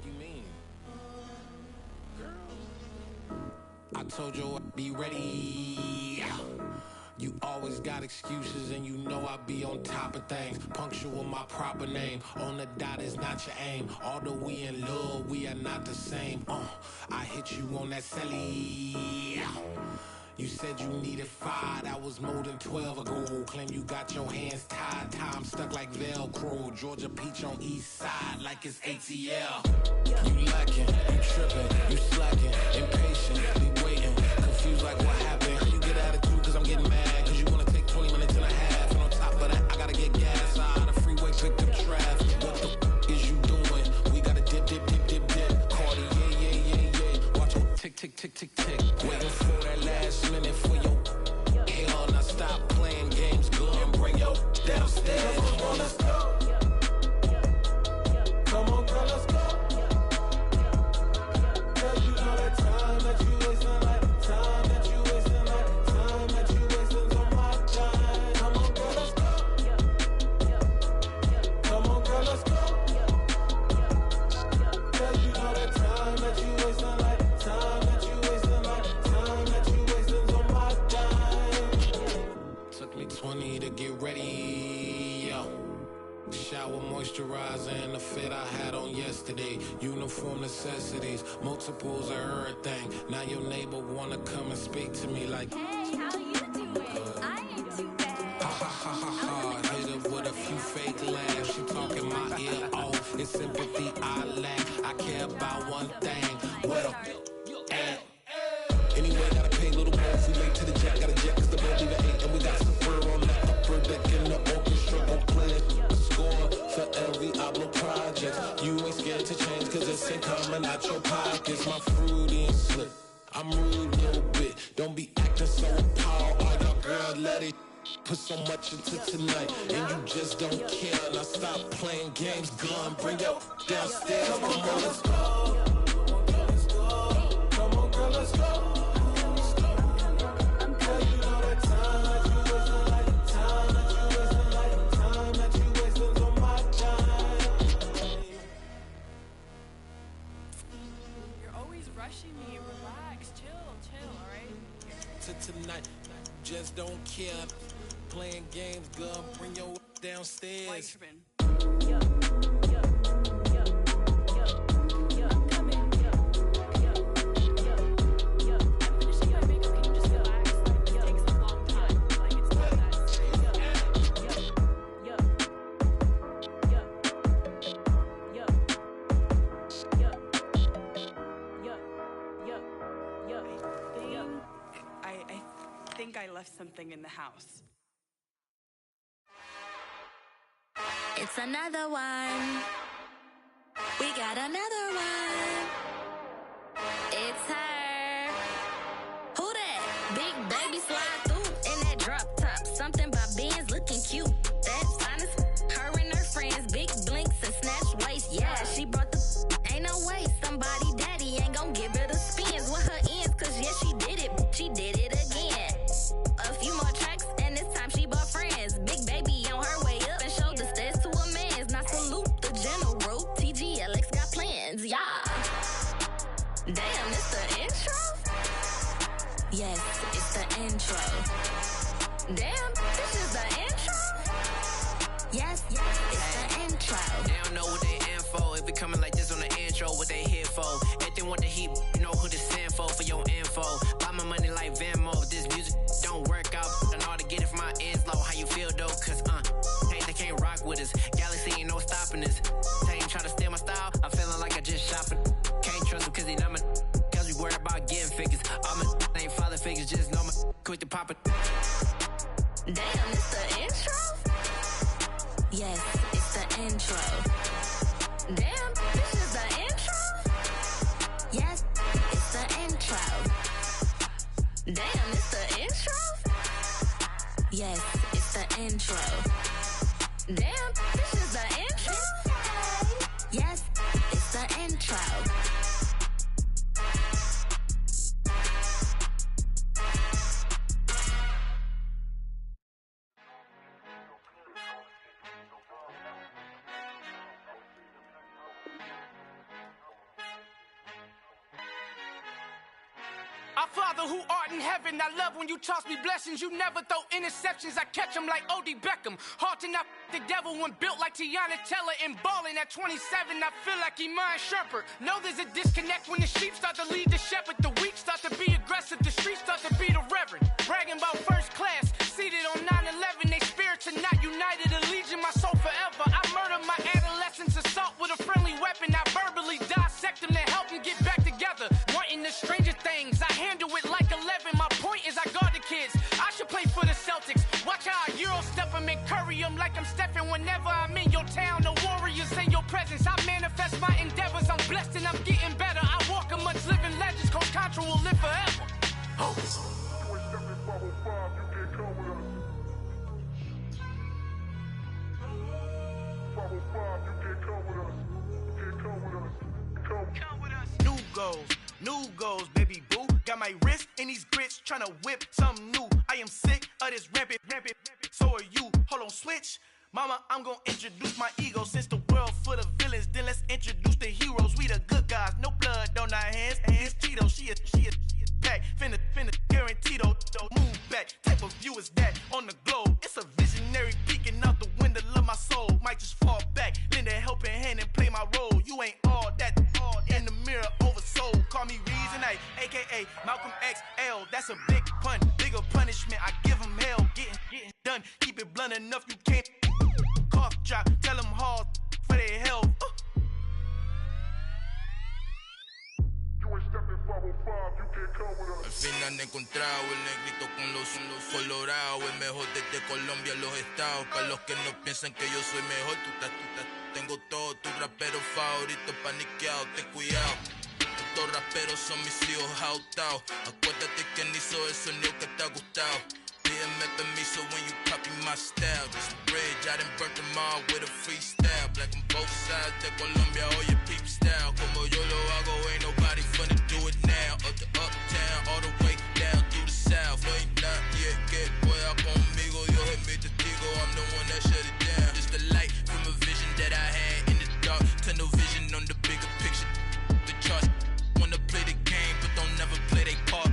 You mean? Girl. I told you I'd be ready. You always got excuses and you know I be on top of things. Punctual my proper name. On the dot is not your aim. Although we in love, we are not the same. I hit you on that celly. You said you needed 5, that was more than 12 ago. Claim you got your hands tied, time stuck like Velcro. Georgia Peach on east side like it's ATL. You lacking, you tripping, you slacking, impatient, be waiting, confused like what happened. How you get attitude cause I'm getting mad, cause you wanna take 20 minutes and a half. And on top of that, I gotta get gas out of the freeway, pick up traffic. What the is you doing? We gotta dip, dip, dip, dip, dip. Cardi, yeah. Watch your tick, tick, tick, tick, tick. Waiting for that last minute for your hell. Now stop playing games, go and bring your downstairs. Come on, let's go. Come on, girl, let's go. Cause you know that time that you wasting, like time that you wasting, like time that you wasting on my time. Come on, girl, let's go. Come on, girl, let's go. Cause you know that time that you wasting, like time that you wasting, like time that you wasting on my time. Took me 20 to get ready, yo. Shower, moisturizer, and the fit I had on yesterday. Uniform necessities, multiples of everything. Now your neighbor wanna come and speak to me like, hey, how you doing? I ain't too bad. Ha ha ha ha ha. Hit her with a few fake laughs. She talking my ear off. It's sympathy I lack. I care about one thing. What up? At? Anyway, gotta pay a little more if we late to the jet. Got a jet cause the boat even ate. And we got some fur on that upper deck in the orchestra. Gon' play a score for every Oblo project. You ain't scared to change cause it's ain't coming out your pockets. My fruity and slip. I'm rude a little bit. Don't be acting so appalled. All y'all girl, let it put so much into tonight. And you just don't care. Now stop playing games. Gun, bring your downstairs. Come on, let's go. Come on, girl, let's go. Me, relax, chill, alright? To tonight, just don't care. Playing games, girl, bring your downstairs. I left something in the house. It's another one. We got another one. It's her. Who that? Big baby slide through in that drop top. Something by Benz looking cute. That's fine as her and her friends. Big blinks and snatch waist. Yeah, she brought the. Ain't no way somebody daddy ain't gon' give her the spins with her ends. Cause yeah, she did it. She did it again. A few more tracks and this time she bought friends. Big baby on her way up and showed the stairs to a man's. Now salute the general. TGLX got plans. Yeah. Damn, it's the intro? Yes, it's the intro. Damn, this is the intro? Yes, it's the intro. They don't know what they in for. If it coming like this on the intro, what they here for? If they want the heat, you know who to send for your info. Buy my money like Venmo. If this music don't work out, and all to get it from my ends low. How you feel though? Cause hey, they can't rock with us. Galaxy ain't no stopping this. They ain't try to steal my style. I'm feeling like I just shopping. Can't trust them cause they not my. Cause we worried about getting figures. All my ain't father figures, just know my quick to pop it. Damn, it's the intro? Yes, it's the intro. Damn, this is the intro? Yes, it's the intro. Damn, it's the intro? Yes, it's the intro. Damn, this is the intro? Yes, it's the intro. Our Father who art in heaven, I love when you toss me blessings. You never throw interceptions, I catch them like O.D. Beckham. Hard to not the devil when built like Tiana Teller and balling at 27. I feel like Iman Shumpert. Know there's a disconnect when the sheep start to lead the shepherd. The weak start to be aggressive, the streets start to be the reverend. Bragging about first class, seated on 9/11. They spirits are not united, a legion, my soul forever. I murder my adolescence, assault with a friendly weapon. I verbally dissect them to help them get back together. Wanting the stranger things, I handle it like 11. My point is I guard the kids. I should play for the Celtics. Watch how I Euro step them and curry them like I'm Stephen. Whenever I'm in your town, the Warriors in your presence. I manifest my endeavors. I'm blessed and I'm getting better. I walk amongst living legends. Coach Contra will live forever. Oh. New goals, baby boo. Got my wrist in these grits, tryna whip something new. I am sick of this rampant. So are you. Hold on, switch. Mama, I'm gonna introduce my ego. Since the world full of villains, then let's introduce the heroes. We the good guys, no blood on our hands. Hands Tito, she a pack. Finna, guaranteed, move back. Type of view is that on the globe? It's a visionary peeking out the window of my soul. Might just fall back, lend a helping hand and play my role. You ain't all that in the mirror oversold. Call me Reason A, aka Malcolm XL. That's a big pun, bigger punishment. I give him hell, getting done. Keep it blunt enough, you can't cough drop. Tell them hard for their health. Al fin han encontrado el negrito con los colorados, el mejor desde Colombia a los estados. Para los que no piensan que yo soy mejor, tengo todo, tu rapero favorito paniqueado, ten cuidado. Estos raperos son mis hijos jautados. Acuérdate quién hizo el sonido que te ha gustado. Pídeme permiso when you copy my style. This bridge, I done burnt them all with a freestyle. Black on both sides de Colombia, oye peep style. Como yo lo hago, ain't nobody finna do it now. Up to uptown, all the way down through the south. No hay nadie que pueda conmigo, Dios es mi testigo. I'm the one that shut it down. Just the light from a vision that I had in the dark. Tunnel vision on the bigger picture. The charts wanna play the game, but don't never play their part.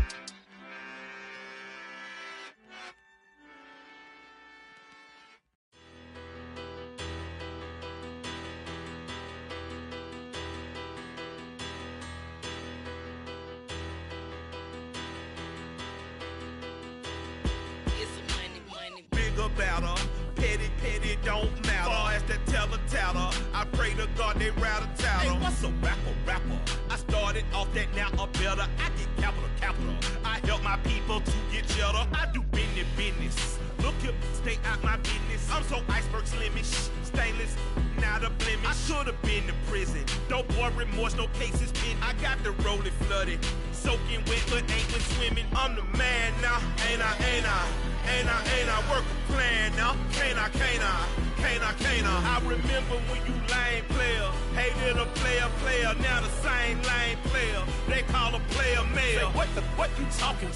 Battle, petty don't matter. Far as the teller, I pray to God they rattle tattle. Hey, what's a rapper? I started off that, now I'm better. I get capital. I help my people to get cheddar. I do business. stay out my business. I'm so iceberg slimmish, stainless, not a blemish. I should have been to prison. No boy remorse, no cases pinned. I got the rolling flooded, soaking wet, but ain't been swimming. I'm the man now, ain't I? Work a plan now, can't I? I remember when you lame player, hated a player, now the same lame player. They call a player male. Say, what you talking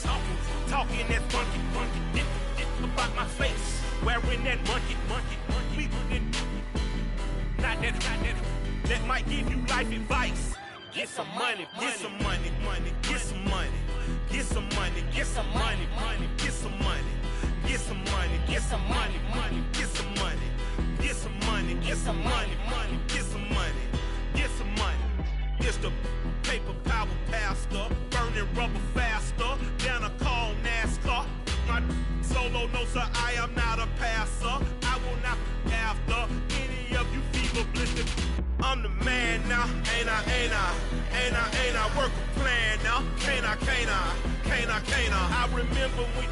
that funky, about my face, wearing that monkey. Not that might give you life advice. Get some money, get some money, get some money, get some money, get some money, get some money, get some money, get some money, get some money, get some money, get some money, get some money, get some money. It's the paper power pastor, burning rubber faster, down a call NASCAR. My solo no sir, I am not a passer. I will not be after any of you fever blistered. I'm the man now, ain't I? Work a plan now, can't I? I remember when you